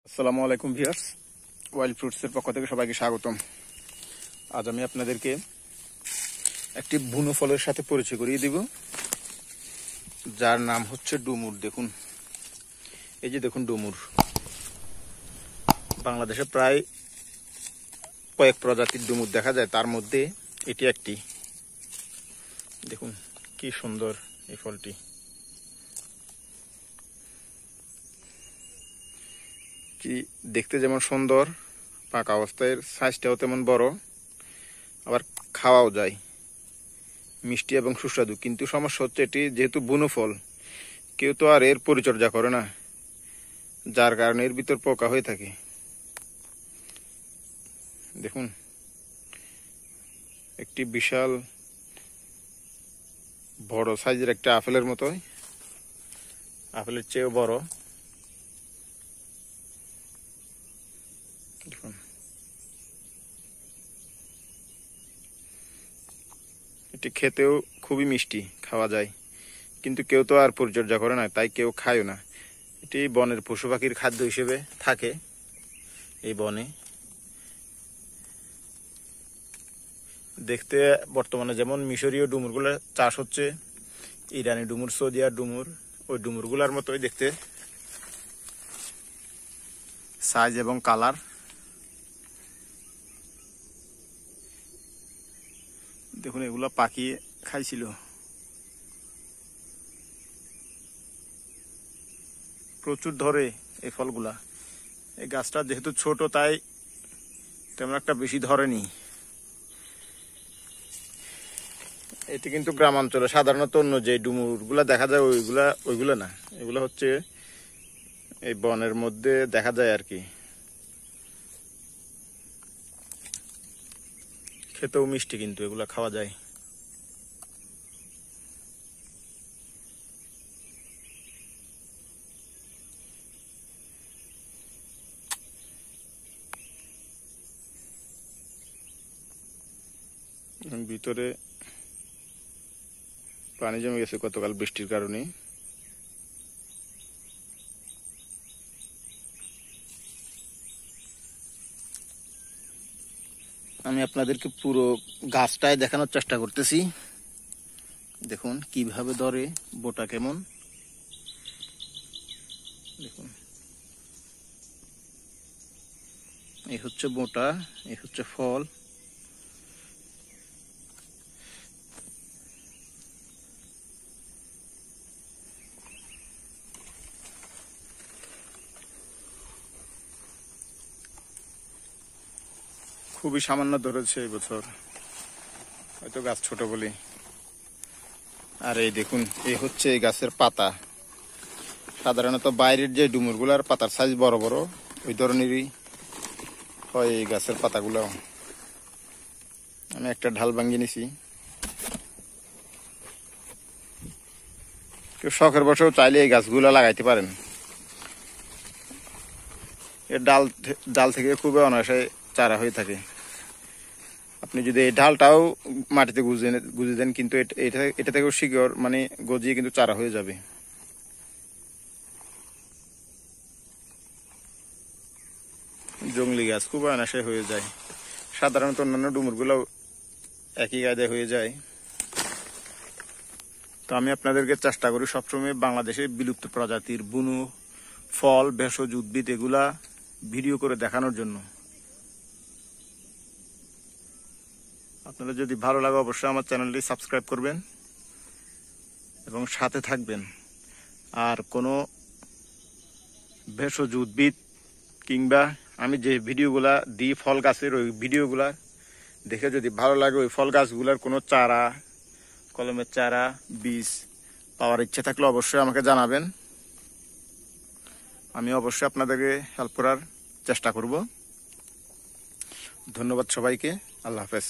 আসসালামু আলাইকুম viewers, wild ফ্রুটসের পক্ষ থেকে সবাইকে স্বাগতম। আজ আমি আপনাদেরকে একটি বুনো ফলের সাথে পরিচয় করিয়ে দিব, যার নাম হচ্ছে ডুমুর। দেখুন, এই যে দেখুন ডুমুর। বাংলাদেশে প্রায় কয়েক প্রজাতির ডুমুর দেখা যায়, তার মধ্যে এটি একটি। দেখুন কি সুন্দর এই ফলটি। কি দেখতে যেমন সুন্দর, পাকা অবস্থায় সাইজটাও তেমন বড়, আবার খাওয়াও যায়, মিষ্টি এবং সুস্বাদু। কিন্তু সমস্যা হচ্ছে এটি যেহেতু বুনো ফল, কেউ তো আর এর পরিচর্যা করে না, যার কারণে এর ভিতর পোকা হয়ে থাকে। দেখুন, একটি বিশাল বড় সাইজের একটা আপেলের মতোই, আপেলের চেয়েও বড়। দেখুন, এটি খেতেও খুবই মিষ্টি, খাওয়া যায়, কিন্তু কেউ তো আর পরিচর্যা করে না, তাই কেউ খায়ও না। এটি বনের পশু পাখির খাদ্য হিসেবে থাকে এই বনে। দেখতে বর্তমানে যেমন মিশরীয় ডুমুরগুলো চাষ হচ্ছে, ইরানি ডুমুর, সৌদিয়া ডুমুর, ওই ডুমুরগুলার মতোই দেখতে সাইজ এবং কালার। দেখুন, এগুলা পাখি খাইছিল। প্রচুর ধরে এই ফলগুলা। এই গাছটা যেহেতু ছোট, তাই তেমন একটা বেশি ধরেনি। এটি কিন্তু গ্রামাঞ্চলে সাধারণত অন্য যে ডুমুরগুলা দেখা যায় ওইগুলা না, এগুলো হচ্ছে এই বনের মধ্যে দেখা যায় আর কি। খেতেও মিষ্টি, কিন্তু এগুলা খাওয়া যায়। ভিতরে পানি জমে গেছে গতকাল বৃষ্টির কারণে। আমি আপনাদেরকে পুরো গাছটায় দেখানোর চেষ্টা করতেছি। দেখুন কিভাবে ধরে, বোটা কেমন। দেখুন, এই হচ্ছে বোটা, এই হচ্ছে ফল। খুবই সামান্য ধরেছে এই বছর, হয়তো গাছ ছোট বলে। আর এই দেখুন, এই হচ্ছে এই গাছের পাতা। সাধারণত বাইরের যে ডুমুরগুলার পাতার সাইজ বড় বড়, ওই ধরনেরই হয় এই গাছের পাতাগুলো। আমি একটা ঢাল ভাঙিয়ে নিছি। কেউ শখের বসেও চাইলে এই গাছগুলো লাগাইতে পারেন। এর ডাল থেকে খুবই অনায়াসে চারা হয়ে থাকে। আপনি যদি এই ডালটাও মাটিতে গুঁজে দেন, কিন্তু এটা থেকেও শিকড় মানে গজিয়ে কিন্তু চারা হয়ে যাবে। জংলি গাছ খুব অনায়াসে হয়ে যায়। সাধারণত অন্যান্য ডুমুরগুলো একই গায়ে হয়ে যায়। তো আমি আপনাদেরকে চেষ্টা করি সবসময় বাংলাদেশের বিলুপ্ত প্রজাতির বুনো ফল, ভেষজ উদ্ভিদ এগুলা ভিডিও করে দেখানোর জন্য। আপনাদের যদি ভালো লাগে অবশ্যই আমার চ্যানেলটি সাবস্ক্রাইব করবেন এবং সাথে থাকবেন। আর কোনো ভেষজ উদ্ভিদ কিংবা আমি যে ভিডিওগুলা দিই ফল গাছের, ওই ভিডিওগুলা দেখে যদি ভালো লাগে, ওই ফল গাছগুলার কোনো চারা, কলমের চারা, বীজ পাওয়ার ইচ্ছে থাকলে অবশ্যই আমাকে জানাবেন। আমি অবশ্যই আপনাদেরকে হেল্প করার চেষ্টা করব। ধন্যবাদ সবাইকে। আল্লাহ হাফেজ।